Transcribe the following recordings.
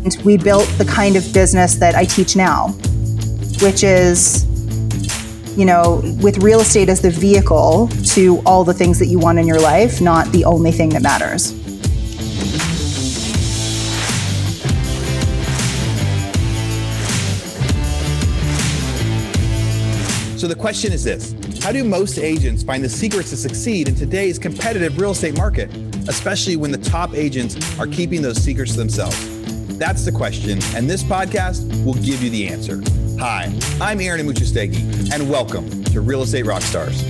And we built the kind of business that I teach now, which is, with real estate as the vehicle to all the things that you want in your life, not the only thing that matters. So the question is this: how do most agents find the secrets to succeed in today's competitive real estate market, especially when the top agents are keeping those secrets to themselves? That's the question, and this podcast will give you the answer. Hi, I'm Aaron Amuchastegui, and welcome to Real Estate Rockstars.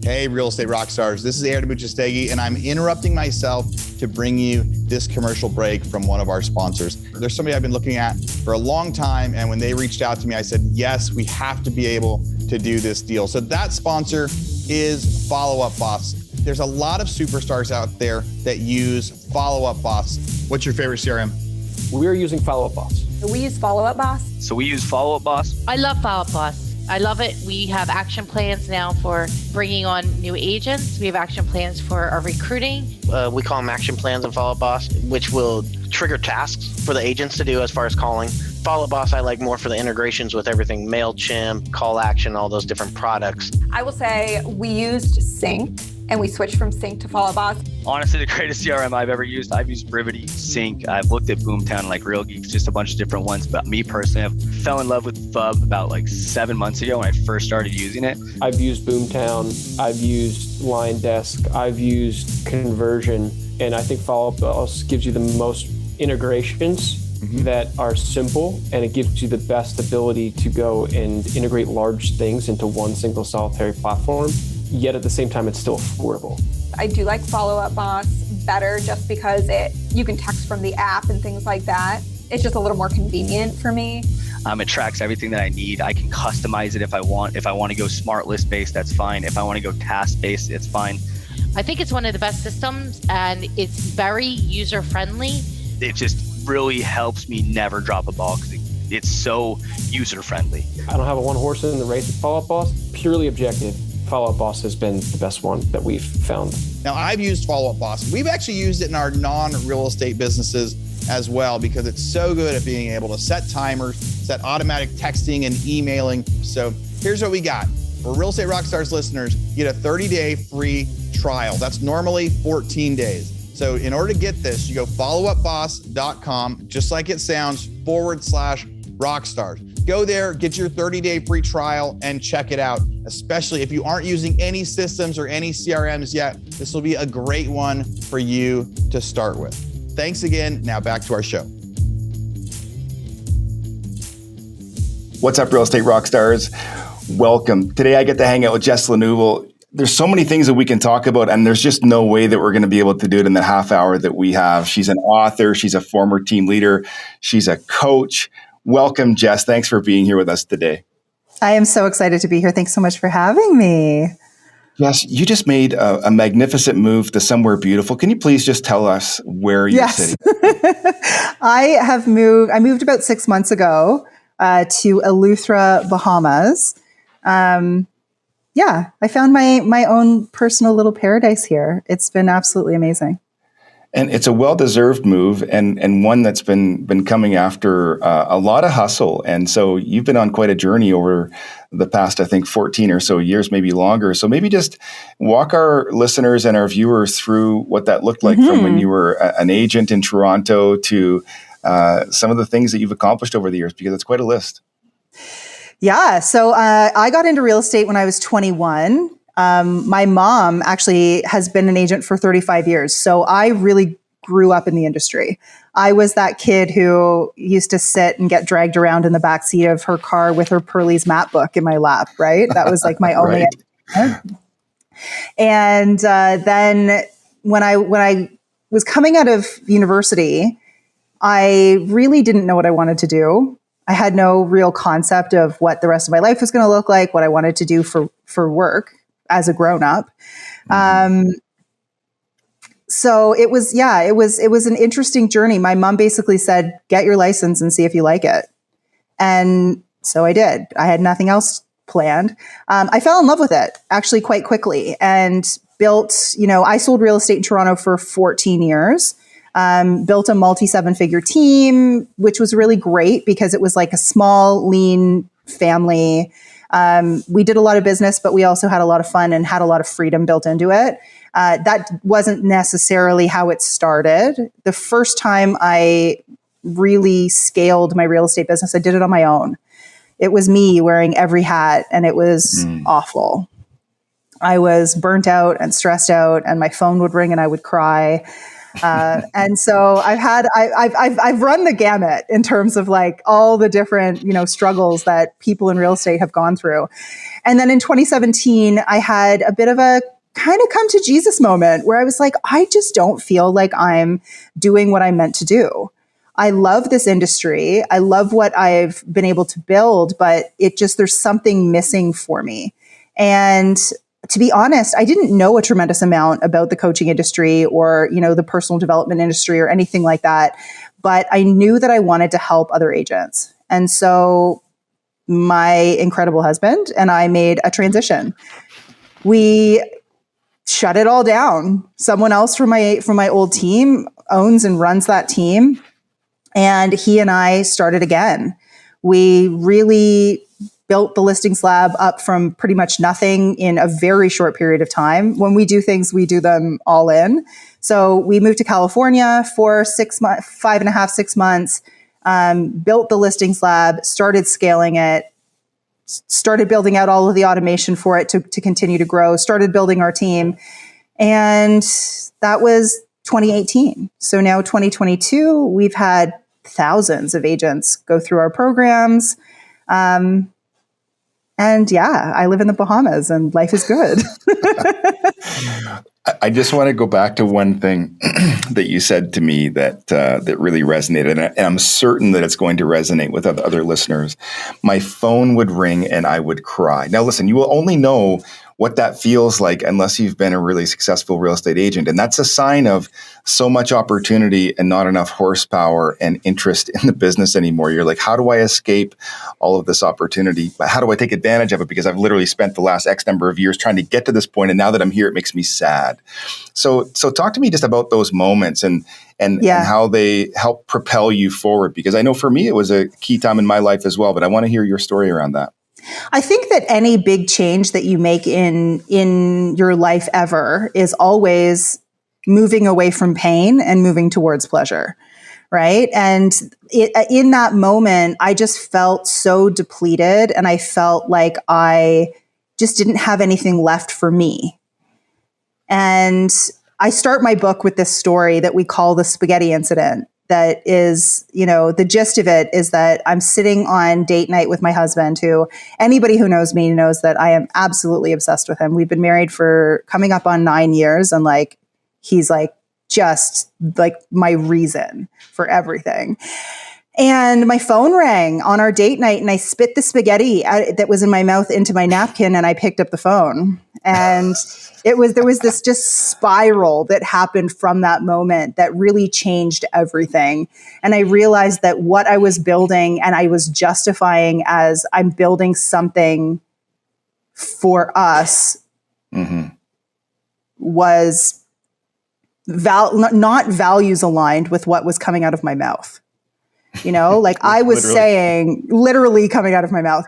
Hey, Real Estate Rockstars. This is Aaron Amuchastegui, and I'm interrupting myself to bring you this commercial break from one of our sponsors. There's somebody I've been looking at for a long time, and when they reached out to me, I said, yes, we have to be able to do this deal. So that sponsor is Follow Up Boss. There's a lot of superstars out there that use Follow Up Boss. What's your favorite CRM? We're using Follow Up Boss. We use Follow Up Boss. So we use Follow Up Boss. I love Follow Up Boss. I love it. We have action plans now for bringing on new agents. We have action plans for our recruiting. We call them action plans in Follow Up Boss, which will trigger tasks for the agents to do as far as calling. Follow Up Boss I like more for the integrations with everything, MailChimp, Call Action, all those different products. I will say we used Sync and we switched from Sync to Follow Up Boss. Honestly, the greatest CRM I've ever used. I've used Brivity, Sync. I've looked at Boomtown, like Real Geeks, just a bunch of different ones. But me personally, I fell in love with FUB about 7 months ago when I first started using it. I've used Boomtown. I've used LineDesk. I've used Conversion. And I think Follow Up Boss gives you the most integrations that are simple, and it gives you the best ability to go and integrate large things into one single solitary platform, yet at the same time, it's still affordable. I do like Follow Up Boss better just because you can text from the app and things like that. It's just a little more convenient for me. It tracks everything that I need. I can customize it if I want. If I want to go smart list based, that's fine. If I want to go task based, it's fine. I think it's one of the best systems, and it's very user friendly. It just really helps me never drop a ball because it's so user friendly. I don't have a one horse in the race with Follow Up Boss. Purely objective, Follow Up Boss has been the best one that we've found. Now, I've used Follow Up Boss. We've actually used it in our non-real estate businesses as well because it's so good at being able to set timers, set automatic texting and emailing. So here's what we got. For Real Estate Rockstars listeners, you get a 30-day free trial. That's normally 14 days. So in order to get this, you go followupboss.com, just like it sounds, /Rockstars. Go there, get your 30-day free trial and check it out. Especially if you aren't using any systems or any CRMs yet, this will be a great one for you to start with. Thanks again. Now back to our show. What's up, Real Estate Rockstars? Welcome. Today I get to hang out with Jess Lenouvel. There's so many things that we can talk about, and there's just no way that we're going to be able to do it in the half hour that we have. She's an author. She's a former team leader. She's a coach. Welcome, Jess. Thanks for being here with us today. I am so excited to be here. Thanks so much for having me. Jess, you just made a magnificent move to somewhere beautiful. Can you please just tell us where you're sitting? I moved about 6 months ago to Eleuthera, Bahamas. I found my own personal little paradise here. It's been absolutely amazing. And it's a well-deserved move and one that's been coming after a lot of hustle. And so you've been on quite a journey over the past, I think, 14 or so years, maybe longer. So maybe just walk our listeners and our viewers through what that looked like from when you were an agent in Toronto to some of the things that you've accomplished over the years, because it's quite a list. Yeah. So I got into real estate when I was 21. My mom actually has been an agent for 35 years. So I really grew up in the industry. I was that kid who used to sit and get dragged around in the backseat of her car with her Pearlie's map book in my lap, right? That was like my only idea. And then when I was coming out of university, I really didn't know what I wanted to do. I had no real concept of what the rest of my life was going to look like, what I wanted to do for work as a grown-up. So it was an interesting journey. My mom basically said, get your license and see if you like it. And so I did. I had nothing else planned. I fell in love with it actually quite quickly. And built, I sold real estate in Toronto for 14 years. Built a multi-7-figure team, which was really great because it was like a small, lean family. We did a lot of business, but we also had a lot of fun and had a lot of freedom built into it. That wasn't necessarily how it started. The first time I really scaled my real estate business, I did it on my own. It was me wearing every hat, and it was awful. I was burnt out and stressed out, and my phone would ring and I would cry. And so I've run the gamut in terms of like all the different, struggles that people in real estate have gone through. And then in 2017, I had a bit of a kind of come to Jesus moment where I was like, I just don't feel like I'm doing what I'm meant to do. I love this industry. I love what I've been able to build, but there's something missing for me. And to be honest, I didn't know a tremendous amount about the coaching industry or, the personal development industry or anything like that. But I knew that I wanted to help other agents. And so my incredible husband and I made a transition. We shut it all down. Someone else from my old team owns and runs that team. And he and I started again. We really built the Listings Lab up from pretty much nothing in a very short period of time. When we do things, we do them all in. So we moved to California for 6 months, 5.5, 6 months, built the Listings Lab, started scaling it, started building out all of the automation for it to continue to grow, started building our team. And that was 2018. So now 2022, we've had thousands of agents go through our programs. And yeah, I live in the Bahamas and life is good. I just want to go back to one thing that you said to me that really resonated, and I'm certain that it's going to resonate with other listeners. My phone would ring and I would cry. Now, listen, you will only know what that feels like unless you've been a really successful real estate agent. And that's a sign of so much opportunity and not enough horsepower and interest in the business anymore. You're like, how do I escape all of this opportunity? How do I take advantage of it? Because I've literally spent the last X number of years trying to get to this point. And now that I'm here, it makes me sad. So talk to me just about those moments and how they help propel you forward. Because I know for me, it was a key time in my life as well, but I want to hear your story around that. I think that any big change that you make in your life ever is always moving away from pain and moving towards pleasure, right? And in that moment, I just felt so depleted and I felt like I just didn't have anything left for me. And I start my book with this story that we call the spaghetti incident. That is, the gist of it is that I'm sitting on date night with my husband, who anybody who knows me knows that I am absolutely obsessed with him. We've been married for coming up on 9 years, and he's just my reason for everything. And my phone rang on our date night and I spit the spaghetti that was in my mouth into my napkin and I picked up the phone. And there was this just spiral that happened from that moment that really changed everything. And I realized that what I was building and I was justifying as I'm building something for us was not values aligned with what was coming out of my mouth. I was saying, literally coming out of my mouth,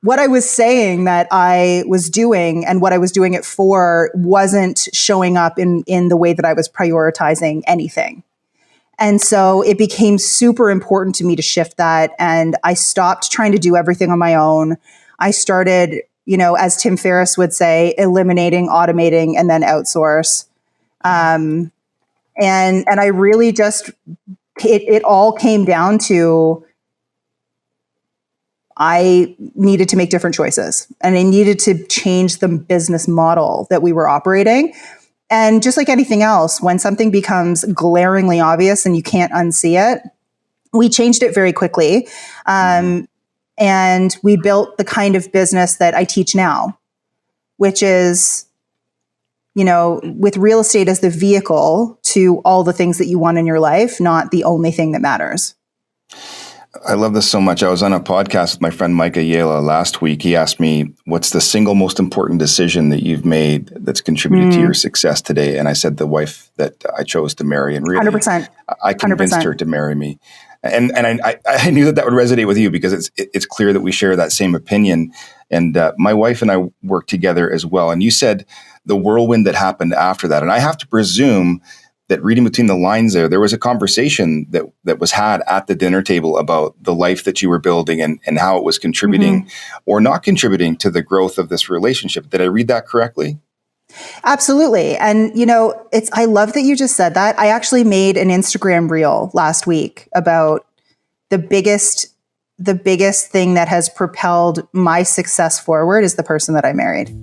what I was saying that I was doing and what I was doing it for wasn't showing up in the way that I was prioritizing anything. And so it became super important to me to shift that. And I stopped trying to do everything on my own. I started, as Tim Ferriss would say, eliminating, automating, and then outsource. And I really just... It all came down to I needed to make different choices and I needed to change the business model that we were operating. And just like anything else, when something becomes glaringly obvious and you can't unsee it, we changed it very quickly. And we built the kind of business that I teach now, which is, with real estate as the vehicle to all the things that you want in your life, not the only thing that matters. I love this so much. I was on a podcast with my friend Micah Yela last week. He asked me, what's the single most important decision that you've made that's contributed to your success today? And I said, the wife that I chose to marry. And really, 100%. I convinced her to marry me. And I knew that would resonate with you because it's clear that we share that same opinion. And my wife and I work together as well. And you said the whirlwind that happened after that. And I have to presume that reading between the lines there was a conversation that was had at the dinner table about the life that you were building and how it was contributing or not contributing to the growth of this relationship. Did I read that correctly? Absolutely. And, I love that you just said that. I actually made an Instagram reel last week about the biggest thing that has propelled my success forward is the person that I married.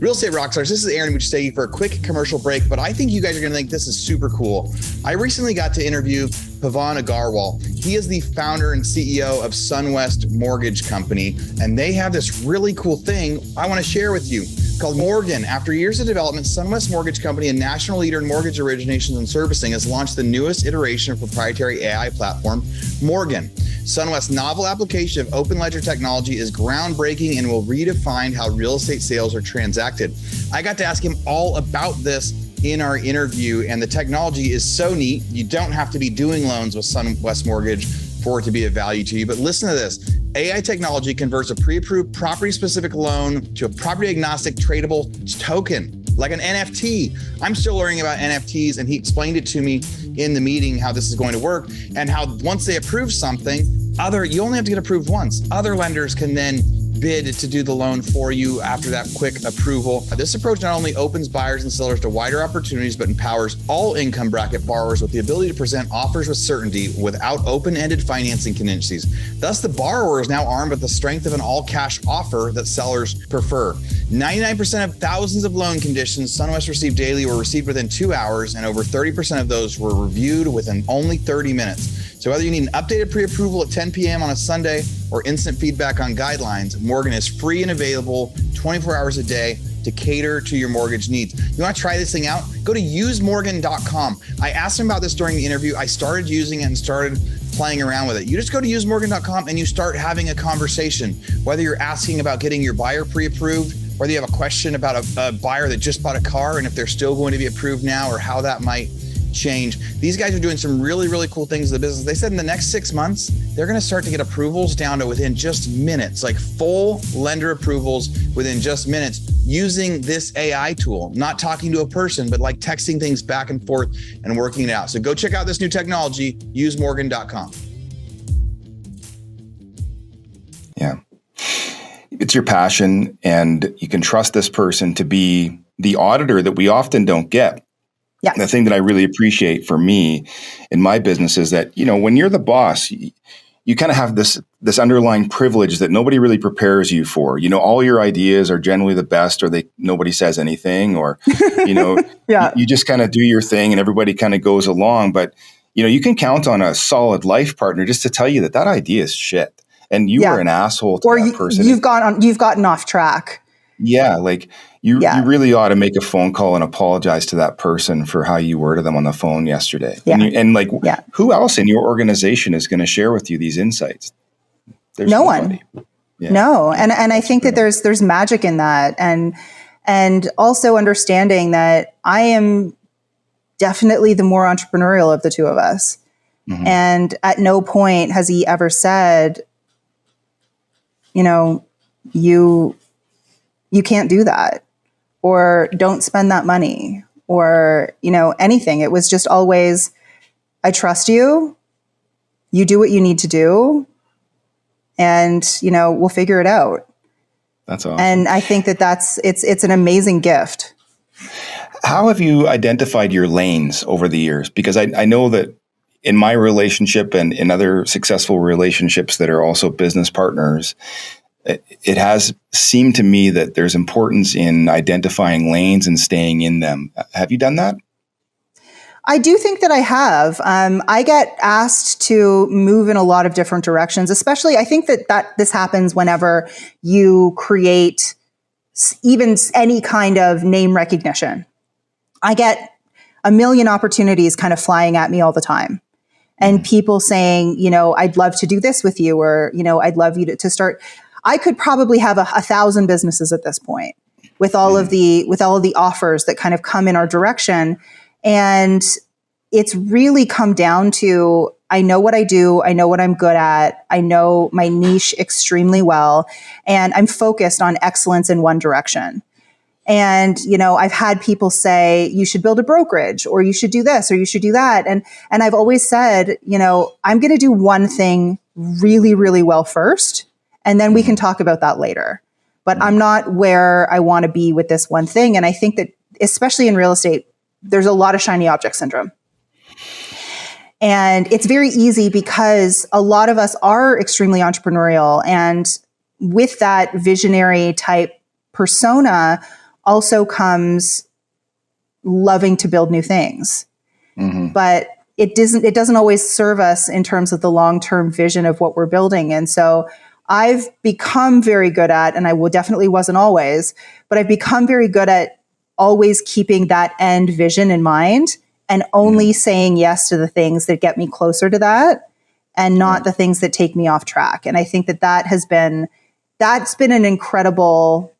Real estate rockstars, this is Aaron Muchastegi for a quick commercial break, but I think you guys are going to think this is super cool. I recently got to interview Pavan Agarwal. He is the founder and CEO of SunWest Mortgage Company, and they have this really cool thing I want to share with you called Morgan. After years of development, SunWest Mortgage Company, a national leader in mortgage originations and servicing, has launched the newest iteration of proprietary AI platform, Morgan. SunWest's novel application of open ledger technology is groundbreaking and will redefine how real estate sales are transacted. I got to ask him all about this in our interview, and the technology is so neat. You don't have to be doing loans with SunWest Mortgage for it to be of value to you. But listen to this. AI technology converts a pre-approved property-specific loan to a property-agnostic tradable token, like an NFT. I'm still learning about NFTs, and he explained it to me in the meeting how this is going to work and how once they approve something, you only have to get approved once. Other lenders can then bid to do the loan for you after that quick approval. This approach not only opens buyers and sellers to wider opportunities, but empowers all income bracket borrowers with the ability to present offers with certainty without open-ended financing contingencies. Thus, the borrower is now armed with the strength of an all-cash offer that sellers prefer. 99% of thousands of loan conditions SunWest received daily were received within 2 hours, and over 30% of those were reviewed within only 30 minutes. So whether you need an updated pre-approval at 10 p.m. on a Sunday or instant feedback on guidelines, Morgan is free and available 24 hours a day to cater to your mortgage needs. You want to try this thing out? Go to usemorgan.com. I asked him about this during the interview. I started using it and started playing around with it. You just go to usemorgan.com and you start having a conversation, whether you're asking about getting your buyer pre-approved, whether you have a question about a buyer that just bought a car and if they're still going to be approved now or how that might change. These guys are doing some really, really cool things in the business. They said in the next 6 months, they're going to start to get approvals down to within just minutes, like full lender approvals within just minutes using this AI tool, not talking to a person, but like texting things back and forth and working it out. So go check out this new technology, usemorgan.com. Yeah. It's your passion, and you can trust this person to be the auditor that we often don't get. Yeah. The thing that I really appreciate for me in my business is that, when you're the boss, you kind of have this underlying privilege that nobody really prepares you for. All your ideas are generally the best, or nobody says anything, or, Yeah. you just kind of do your thing and everybody kind of goes along. But, you can count on a solid life partner just to tell you that idea is shit. And you were an asshole to that person. You've gotten off track. Yeah. Like you really ought to make a phone call and apologize to that person for how you were to them on the phone yesterday. Yeah. Who else in your organization is going to share with you these insights? There's no nobody. one. Yeah. No. And I think that there's magic in that. And also understanding that I am definitely the more entrepreneurial of the two of us. Mm-hmm. And at no point has he ever said, you can't do that, or don't spend that money, or, anything. It was just always, I trust you, you do what you need to do, and, we'll figure it out. That's awesome. And I think it's an amazing gift. How have you identified your lanes over the years? Because I know that in my relationship and in other successful relationships that are also business partners, it has seemed to me that there's importance in identifying lanes and staying in them. Have you done that? I do think that I have. I get asked to move in a lot of different directions, especially I think that this happens whenever you create even any kind of name recognition. I get a million opportunities kind of flying at me all the time. and people saying, I'd love to do this with you, or, I'd love you to start. I could probably have 1,000 businesses at this point with all of the offers that kind of come in our direction. And it's really come down to, I know what I do. I know what I'm good at. I know my niche extremely well. And I'm focused on excellence in one direction. And, I've had people say, you should build a brokerage, or you should do this, or you should do that. And I've always said, I'm going to do one thing really, really well first, and then we can talk about that later. But I'm not where I want to be with this one thing. And I think that, especially in real estate, there's a lot of shiny object syndrome. And it's very easy because a lot of us are extremely entrepreneurial. And with that visionary type persona also comes loving to build new things. But it doesn't always serve us in terms of the long-term vision of what we're building. And so I've become very good at, and I definitely wasn't always, but I've become very good at always keeping that end vision in mind and only saying yes to the things that get me closer to that, and not the things that take me off track. And I think that's been an incredible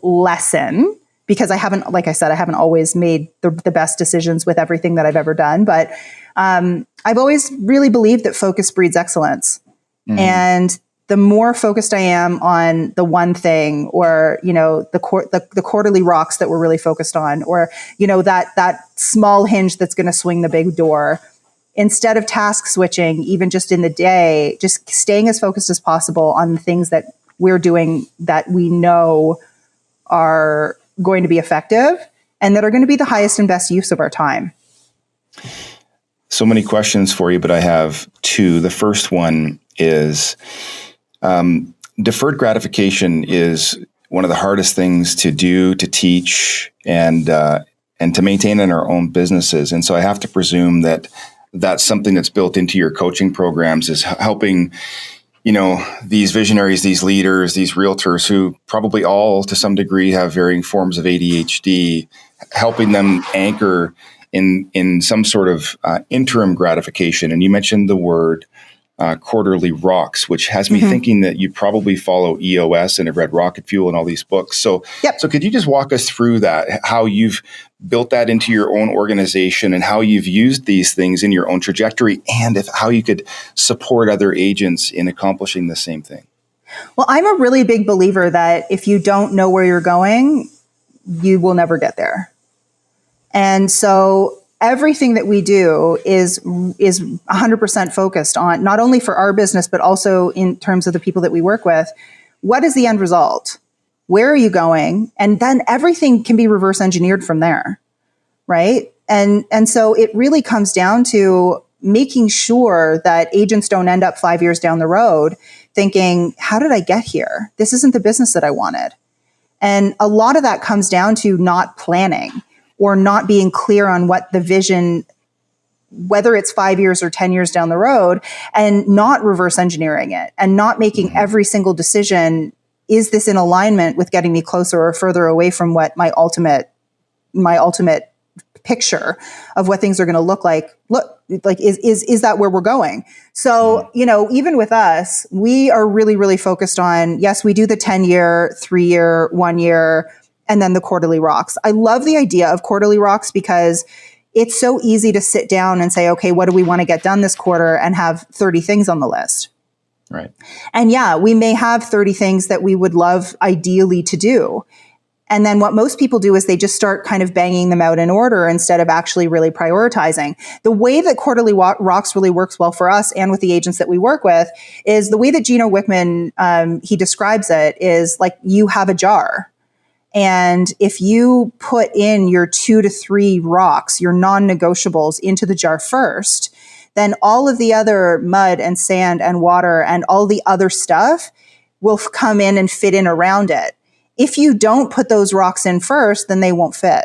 lesson, because I haven't, like I said, I haven't always made the best decisions with everything that I've ever done. But I've always really believed that focus breeds excellence. And the more focused I am on the one thing, or, the quarterly rocks that we're really focused on, or, that small hinge that's going to swing the big door, instead of task switching, even just in the day, just staying as focused as possible on the things that we're doing that we know are going to be effective and that are going to be the highest and best use of our time. So many questions for you, but I have two. The first one is deferred gratification is one of the hardest things to do, to teach, and to maintain in our own businesses. And so I have to presume that that's something that's built into your coaching programs, is helping these visionaries, these leaders, these realtors who probably all to some degree have varying forms of ADHD, helping them anchor in some sort of interim gratification. And you mentioned the word quarterly rocks, which has me thinking that you probably follow EOS and have read Rocket Fuel and all these books. So, so could you just walk us through that, how you've built that into your own organization and how you've used these things in your own trajectory, and how you could support other agents in accomplishing the same thing? Well, I'm a really big believer that if you don't know where you're going, you will never get there. And so everything that we do is 100% focused on, not only for our business, but also in terms of the people that we work with. What is the end result? Where are you going? And then everything can be reverse engineered from there, right? And so it really comes down to making sure that agents don't end up 5 years down the road thinking, how did I get here? This isn't the business that I wanted. And a lot of that comes down to not planning, or not being clear on what the vision, whether it's 5 years or 10 years down the road, and not reverse engineering it, and not making every single decision, is this in alignment with getting me closer or further away from what my ultimate picture of what things are going to look like is that where we're going? So, even with us, we are really, really focused on, yes, we do the 10-year, 3-year, 1 year, and then the quarterly rocks. I love the idea of quarterly rocks because it's so easy to sit down and say, okay, what do we want to get done this quarter, and have 30 things on the list. Right. And yeah, we may have 30 things that we would love ideally to do. And then what most people do is they just start kind of banging them out in order instead of actually really prioritizing. The way that quarterly rocks really works well for us and with the agents that we work with is the way that Gino Wickman, he describes it, is like you have a jar. And if you put in your 2 to 3 rocks, your non-negotiables, into the jar first, then all of the other mud and sand and water and all the other stuff will come in and fit in around it. If you don't put those rocks in first, then they won't fit.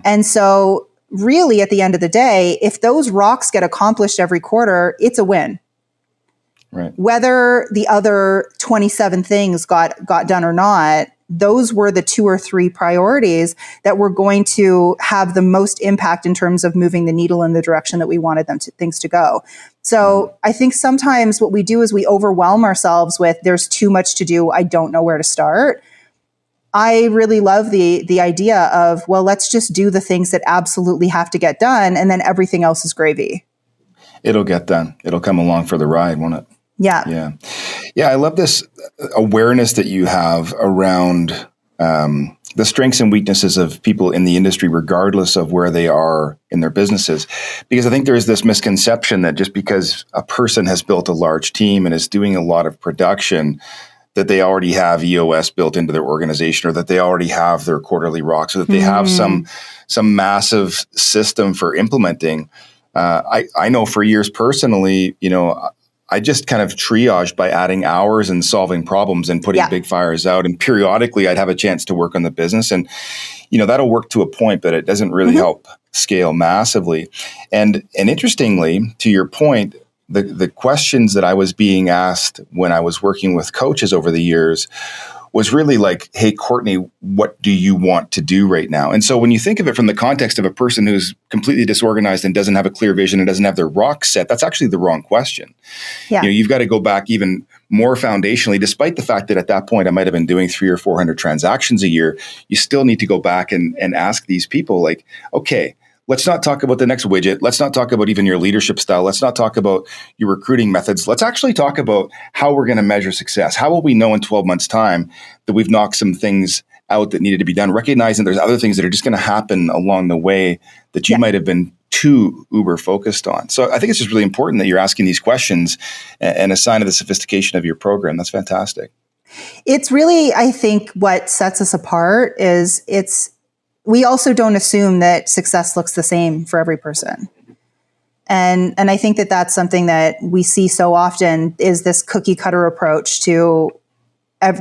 And so really at the end of the day, if those rocks get accomplished every quarter, it's a win. Right. Whether the other 27 things got done or not, those were the 2 or 3 priorities that were going to have the most impact in terms of moving the needle in the direction that we wanted things to go. So I think sometimes what we do is we overwhelm ourselves with, there's too much to do, I don't know where to start. I really love the idea of, well, let's just do the things that absolutely have to get done, and then everything else is gravy. It'll get done. It'll come along for the ride, won't it? Yeah. Yeah. I love this awareness that you have around the strengths and weaknesses of people in the industry, regardless of where they are in their businesses. Because I think there is this misconception that just because a person has built a large team and is doing a lot of production, that they already have EOS built into their organization, or that they already have their quarterly rocks, or that they have some massive system for implementing. I know for years personally, I just kind of triaged by adding hours and solving problems and putting big fires out. And periodically I'd have a chance to work on the business, and, that'll work to a point, but it doesn't really help scale massively. And interestingly, to your point, the questions that I was being asked when I was working with coaches over the years was really like, hey, Courtney, what do you want to do right now? And so when you think of it from the context of a person who's completely disorganized and doesn't have a clear vision and doesn't have their rocks set, that's actually the wrong question. Yeah. You've got to go back even more foundationally, despite the fact that at that point I might have been doing 300 or 400 transactions a year. You still need to go back and ask these people, like, okay, let's not talk about the next widget. Let's not talk about even your leadership style. Let's not talk about your recruiting methods. Let's actually talk about how we're going to measure success. How will we know in 12 months' time that we've knocked some things out that needed to be done, recognizing there's other things that are just going to happen along the way that you might have been too uber focused on. So I think it's just really important that you're asking these questions, and a sign of the sophistication of your program. That's fantastic. It's really, I think, what sets us apart is we also don't assume that success looks the same for every person. And I think that that's something that we see so often, is this cookie cutter approach to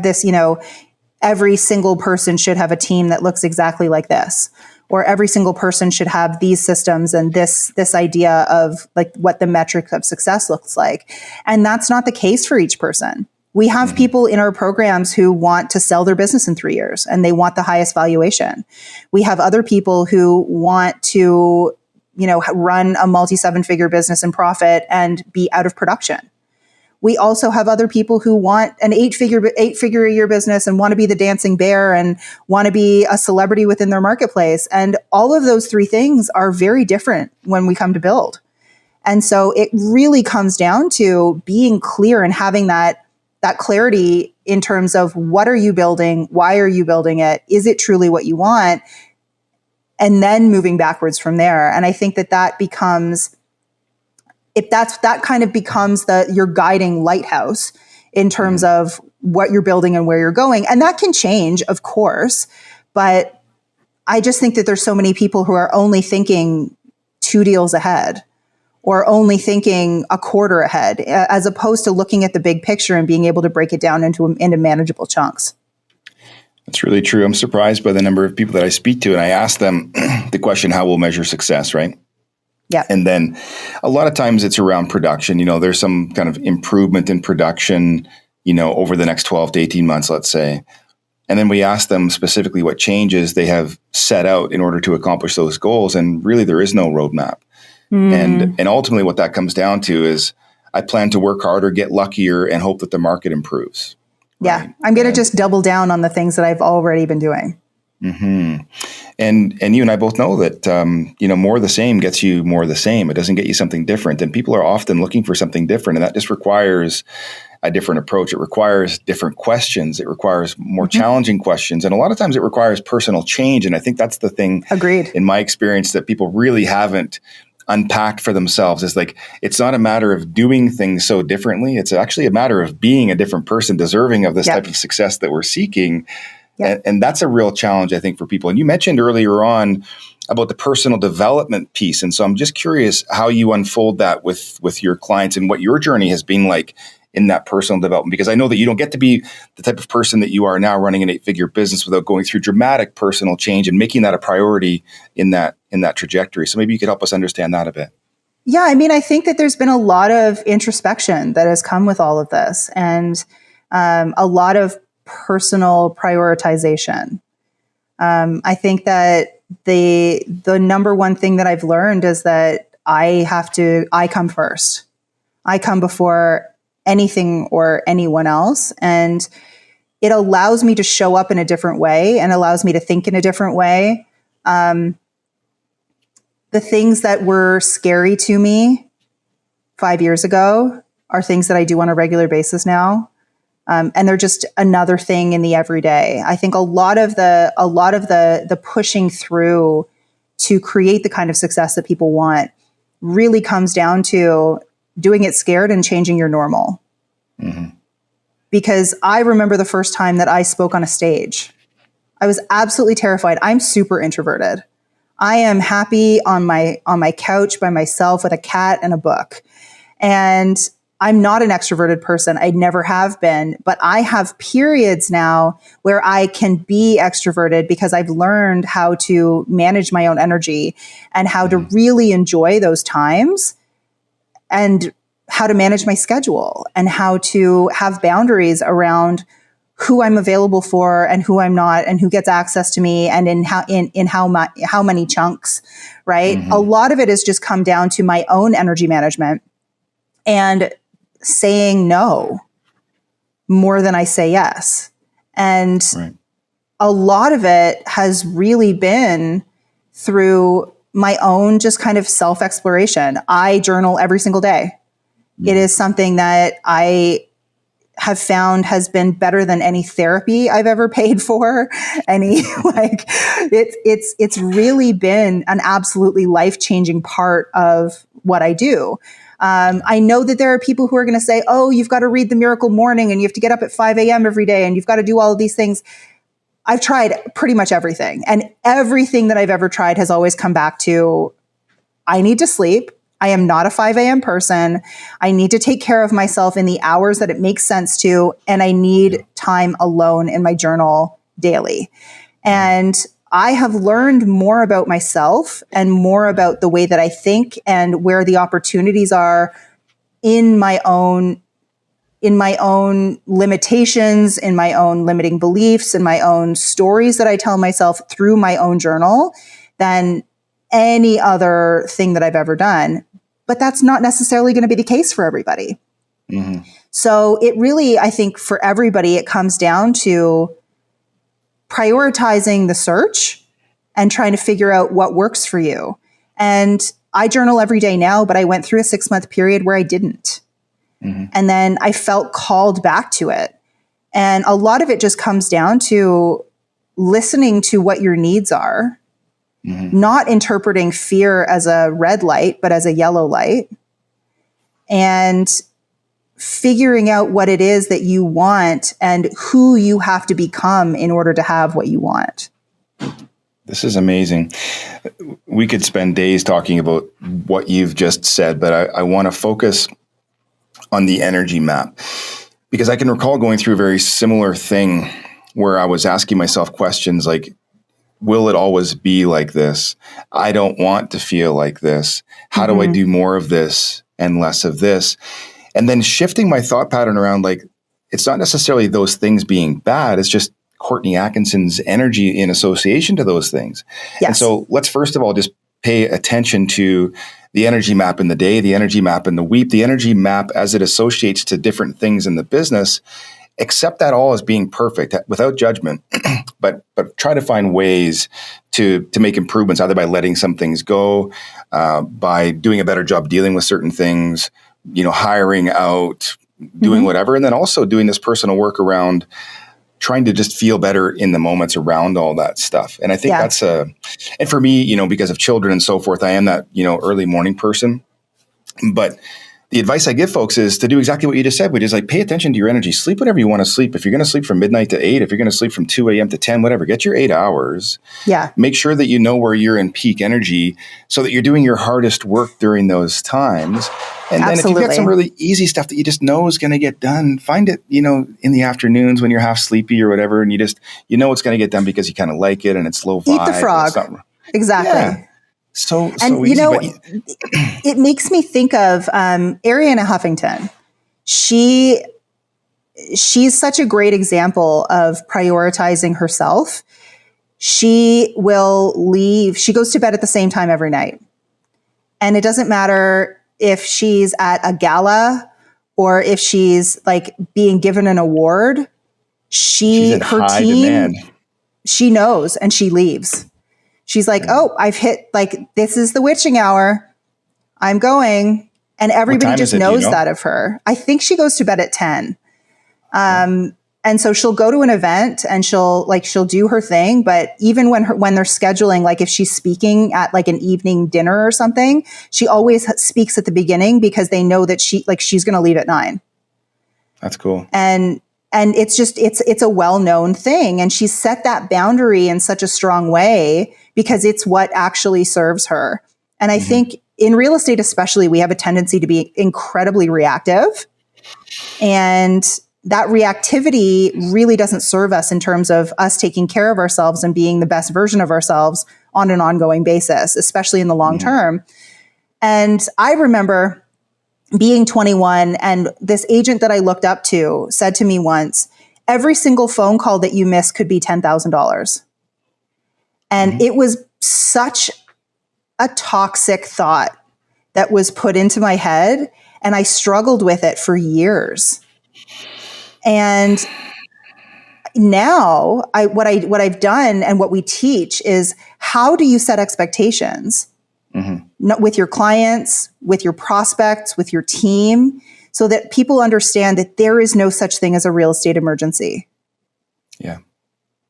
this, every single person should have a team that looks exactly like this, or every single person should have these systems and this idea of like what the metric of success looks like. And that's not the case for each person. We have people in our programs who want to sell their business in 3 years and they want the highest valuation. We have other people who want to, run a multi-7-figure business and profit and be out of production. We also have other people who want an 8-figure a year business and want to be the dancing bear and want to be a celebrity within their marketplace. And all of those 3 things are very different when we come to build. And so it really comes down to being clear and having that clarity in terms of what are you building? Why are you building it? Is it truly what you want? And then moving backwards from there. And I think that becomes, that kind of becomes your guiding lighthouse in terms of what you're building and where you're going. And that can change, of course, but I just think that there's so many people who are only thinking 2 deals ahead, or only thinking a quarter ahead, as opposed to looking at the big picture and being able to break it down into manageable chunks. That's really true. I'm surprised by the number of people that I speak to, and I ask them the question, how we'll measure success, right? Yeah. And then a lot of times it's around production. There's some kind of improvement in production, over the next 12 to 18 months, let's say. And then we ask them specifically what changes they have set out in order to accomplish those goals. And really there is no roadmap. And ultimately what that comes down to is, I plan to work harder, get luckier, and hope that the market improves. Yeah. Right? I'm going to just double down on the things that I've already been doing. Mm-hmm. And you and I both know that, more of the same gets you more of the same. It doesn't get you something different. And people are often looking for something different. And that just requires a different approach. It requires different questions. It requires more challenging questions. And a lot of times it requires personal change. And I think that's the thing, agreed, in my experience, that people really haven't unpacked for themselves. Is like, it's not a matter of doing things so differently. It's actually a matter of being a different person, deserving of this type of success that we're seeking. And that's a real challenge, I think, for people. And you mentioned earlier on about the personal development piece. And so I'm just curious how you unfold that with your clients and what your journey has been like in that personal development, because I know that you don't get to be the type of person that you are now running an 8-figure business without going through dramatic personal change and making that a priority in that trajectory. So maybe you could help us understand that a bit. Yeah. I mean, I think that there's been a lot of introspection that has come with all of this, and a lot of personal prioritization. I think that the number one thing that I've learned is that I come first. I come before anything or anyone else. And it allows me to show up in a different way and allows me to think in a different way. The things that were scary to me 5 years ago are things that I do on a regular basis now. And they're just another thing in the everyday. I think a lot of the pushing through to create the kind of success that people want really comes down to doing it scared and changing your normal. Mm-hmm. Because I remember the first time that I spoke on a stage. I was absolutely terrified. I'm super introverted. I am happy on my couch by myself with a cat and a book. And I'm not an extroverted person. I never have been, but I have periods now where I can be extroverted because I've learned how to manage my own energy and how to really enjoy those times and how to manage my schedule and how to have boundaries around who I'm available for and who I'm not and who gets access to me and in how many chunks, right? Mm-hmm. A lot of it has just come down to my own energy management and saying no more than I say yes. And a lot of it has really been through my own just kind of self-exploration. I journal every single day. It is something that I have found has been better than any therapy I've ever paid for. It's really been an absolutely life-changing part of what I do. I know that there are people who are going to say, oh, you've got to read the Miracle Morning and you have to get up at 5 a.m. every day and you've got to do all of these things. I've tried pretty much everything. And everything that I've ever tried has always come back to, I need to sleep. I am not a 5 a.m. person. I need to take care of myself in the hours that it makes sense to. And I need time alone in my journal daily. And I have learned more about myself and more about the way that I think and where the opportunities are in my own limitations, in my own limiting beliefs, in my own stories that I tell myself through my own journal than any other thing that I've ever done. But that's not necessarily going to be the case for everybody. Mm-hmm. So it really, I think for everybody, it comes down to prioritizing the search and trying to figure out what works for you. And I journal every day now, but I went through a 6-month period where I didn't. Mm-hmm. And then I felt called back to it. And a lot of it just comes down to listening to what your needs are. Mm-hmm. Not interpreting fear as a red light, but as a yellow light. And figuring out what it is that you want and who you have to become in order to have what you want. This is amazing. We could spend days talking about what you've just said, but I want to focus on the energy map because I can recall going through a very similar thing where I was asking myself questions like, will it always be like this? I don't want to feel like this. How do I do more of this and less of this? And then shifting my thought pattern around, like, it's not necessarily those things being bad. It's just Courtney Atkinson's energy in association to those things. Yes. And so let's first of all just pay attention to the energy map in the day, the energy map in the week, the energy map as it associates to different things in the business. Accept that all as being perfect without judgment, but try to find ways to make improvements, either by letting some things go, by doing a better job dealing with certain things, hiring out, doing whatever, and then also doing this personal work around trying to just feel better in the moments around all that stuff. And I think that's and for me, because of children and so forth, I am that, early morning person, but the advice I give folks is to do exactly what you just said, which is like, pay attention to your energy, sleep whatever you want to sleep. If you're going to sleep from midnight to 8, if you're going to sleep from 2 a.m. to 10, whatever, get your 8 hours. Yeah. Make sure that you know where you're in peak energy so that you're doing your hardest work during those times. And then if you've got some really easy stuff that you just know is going to get done, find it, in the afternoons when you're half sleepy or whatever. And you just, it's going to get done because you kind of like it and it's low vibe. Eat the frog. Exactly. Yeah. So easy, it makes me think of Arianna Huffington. She she's such a great example of prioritizing herself. She will leave. She goes to bed at the same time every night. And it doesn't matter if she's at a gala or if she's like being given an award. She's in high demand. She knows and she leaves. She's like, oh, I've hit, like, this is the witching hour. I'm going. And everybody just knows that of her. I think she goes to bed at 10. And so she'll go to an event and she'll do her thing. But even when they're scheduling, like if she's speaking at like an evening dinner or something, she always speaks at the beginning because they know that she's going to leave at 9. That's cool. And it's a well-known thing. And she's set that boundary in such a strong way because it's what actually serves her. And I think in real estate, especially, we have a tendency to be incredibly reactive. And that reactivity really doesn't serve us in terms of us taking care of ourselves and being the best version of ourselves on an ongoing basis, especially in the long term. And I remember being 21 and this agent that I looked up to said to me once, every single phone call that you miss could be $10,000. And it was such a toxic thought that was put into my head. And I struggled with it for years. And now what I've done and what we teach is how do you set expectations with your clients, with your prospects, with your team, so that people understand that there is no such thing as a real estate emergency. Yeah.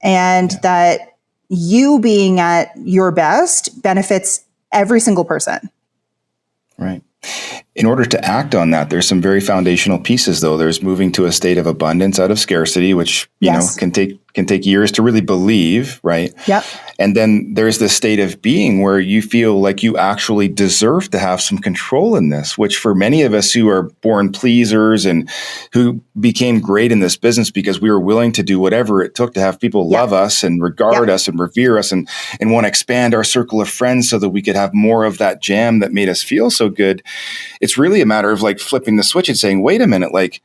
And that you being at your best benefits every single person. Right. In order to act on that, there's some very foundational pieces, though. There's moving to a state of abundance out of scarcity, which you know can take years to really believe, right? Yep. And then there's the state of being where you feel like you actually deserve to have some control in this, which for many of us who are born pleasers and who became great in this business because we were willing to do whatever it took to have people love us and regard us and revere us and want to expand our circle of friends so that we could have more of that jam that made us feel so good. It's really a matter of like flipping the switch and saying, wait a minute, like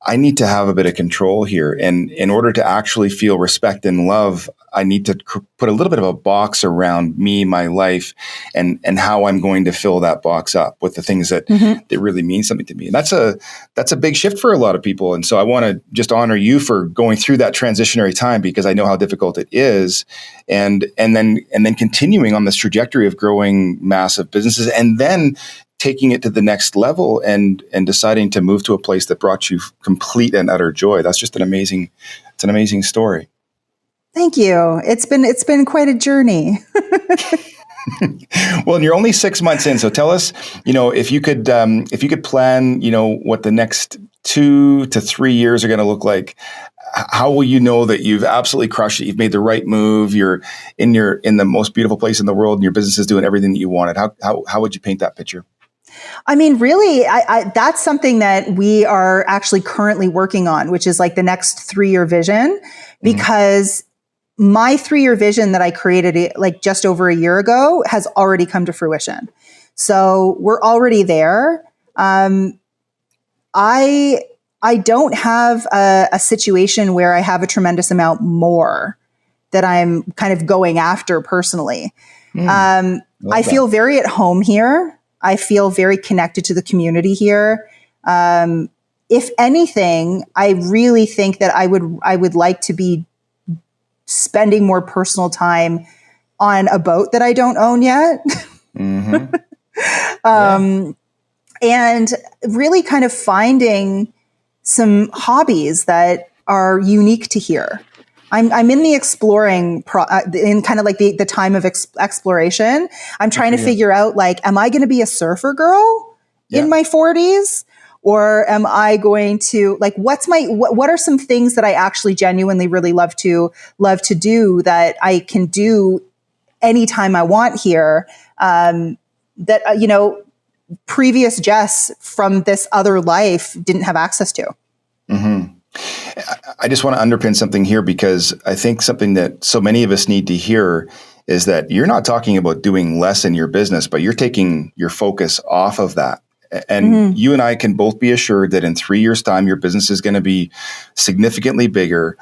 I need to have a bit of control here. And in order to actually feel respect and love, I need to put a little bit of a box around me, my life, and how I'm going to fill that box up with the things that really mean something to me. And that's a big shift for a lot of people. And so I want to just honor you for going through that transitionary time because I know how difficult it is. And then continuing on this trajectory of growing massive businesses and then taking it to the next level and deciding to move to a place that brought you complete and utter joy. That's just an amazing story. Thank you. It's been quite a journey. Well, and you're only 6 months in. So tell us, if you could plan, what the next 2 to 3 years are going to look like, how will you know that you've absolutely crushed it? You've made the right move. You're in the most beautiful place in the world and your business is doing everything that you wanted. How would you paint that picture? I mean, really, that's something that we are actually currently working on, which is like the next 3-year vision, because my 3-year vision that I created like just over a year ago has already come to fruition. So we're already there. I don't have a situation where I have a tremendous amount more that I'm kind of going after personally. I feel very at home here. I feel very connected to the community here. If anything, I really think that I would like to be spending more personal time on a boat that I don't own yet. And really kind of finding some hobbies that are unique to here. I'm in the exploring, in kind of like the time of exploration. I'm trying to figure out, like, am I going to be a surfer girl in my 40s? Or am I going to, like, what are some things that I actually genuinely really love to do that I can do anytime I want here, that, previous Jess from this other life didn't have access to. I just want to underpin something here because I think something that so many of us need to hear is that you're not talking about doing less in your business, but you're taking your focus off of that. And you and I can both be assured that in 3 years' time, your business is going to be significantly bigger.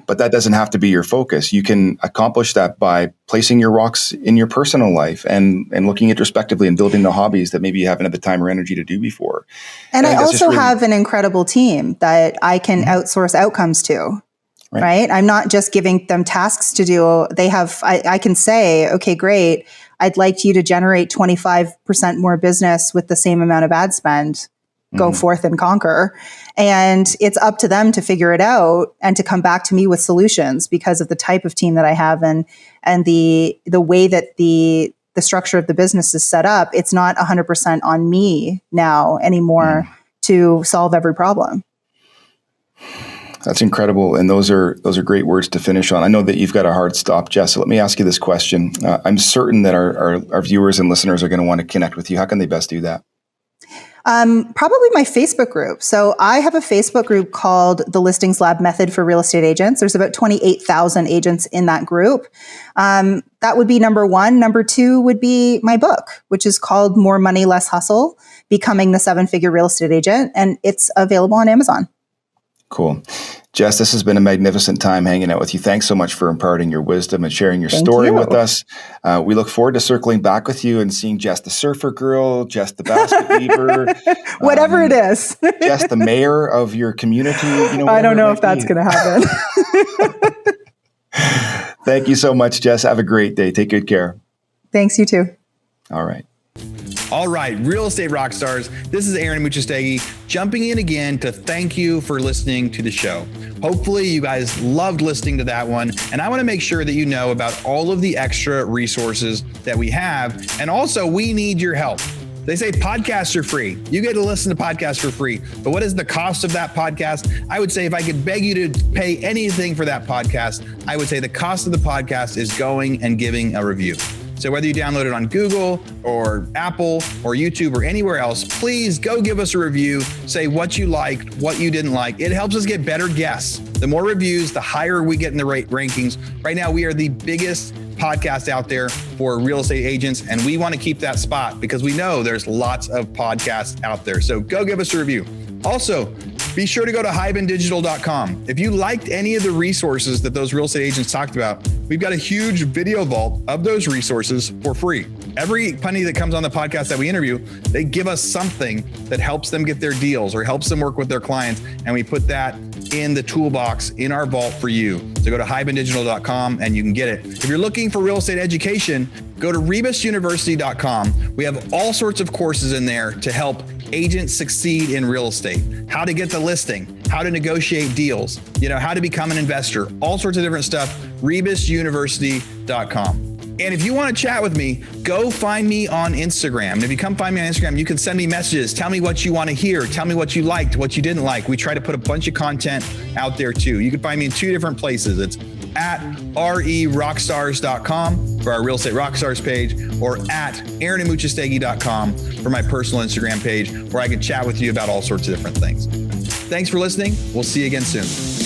But that doesn't have to be your focus. You can accomplish that by placing your rocks in your personal life and looking introspectively and building the hobbies that maybe you haven't had the time or energy to do before. And I also have an incredible team that I can outsource outcomes to, right? I'm not just giving them tasks to do. I can say, okay, great. I'd like you to generate 25% more business with the same amount of ad spend. Go forth and conquer. And it's up to them to figure it out and to come back to me with solutions because of the type of team that I have and the way that the structure of the business is set up. It's not 100% on me now anymore to solve every problem. That's incredible. And those are great words to finish on. I know that you've got a hard stop, Jess. So let me ask you this question. I'm certain that our viewers and listeners are going to want to connect with you. How can they best do that? Probably my Facebook group. So I have a Facebook group called the Listings Lab Method for Real Estate Agents. There's about 28,000 agents in that group. That would be number one. Number two would be my book, which is called More Money, Less Hustle, Becoming the 7-Figure Real Estate Agent. And it's available on Amazon. Cool. Jess, this has been a magnificent time hanging out with you. Thanks so much for imparting your wisdom and sharing your story with us. We look forward to circling back with you and seeing Jess the surfer girl, Jess the basket weaver. Whatever it is. Jess the mayor of your community. I don't know if that's going to happen. Thank you so much, Jess. Have a great day. Take good care. Thanks, you too. All right. All right, real estate rock stars. This is Aaron Muchastegui jumping in again to thank you for listening to the show. Hopefully you guys loved listening to that one. And I want to make sure that you know about all of the extra resources that we have. And also, we need your help. They say podcasts are free. You get to listen to podcasts for free. But what is the cost of that podcast? I would say if I could beg you to pay anything for that podcast, I would say the cost of the podcast is going and giving a review. So whether you download it on Google or Apple or YouTube or anywhere else, please go give us a review. Say what you liked, what you didn't like. It helps us get better guests. The more reviews, the higher we get in the rankings. Right now, we are the biggest podcast out there for real estate agents, and we want to keep that spot because we know there's lots of podcasts out there. So go give us a review. Also, be sure to go to hibandigital.com. If you liked any of the resources that those real estate agents talked about, we've got a huge video vault of those resources for free. Every penny that comes on the podcast that we interview, they give us something that helps them get their deals or helps them work with their clients. And we put that in the toolbox in our vault for you. So go to hibandigital.com and you can get it. If you're looking for real estate education, go to rebusuniversity.com. We have all sorts of courses in there to help agents succeed in real estate, how to get the listing, how to negotiate deals, how to become an investor, all sorts of different stuff, rebusuniversity.com. And if you want to chat with me, go find me on Instagram. And if you come find me on Instagram, you can send me messages. Tell me what you want to hear. Tell me what you liked, what you didn't like. We try to put a bunch of content out there too. You can find me in 2 different places. It's at rerockstars.com for our Real Estate Rockstars page, or at aaronandmuchastegui.com for my personal Instagram page, where I can chat with you about all sorts of different things. Thanks for listening. We'll see you again soon.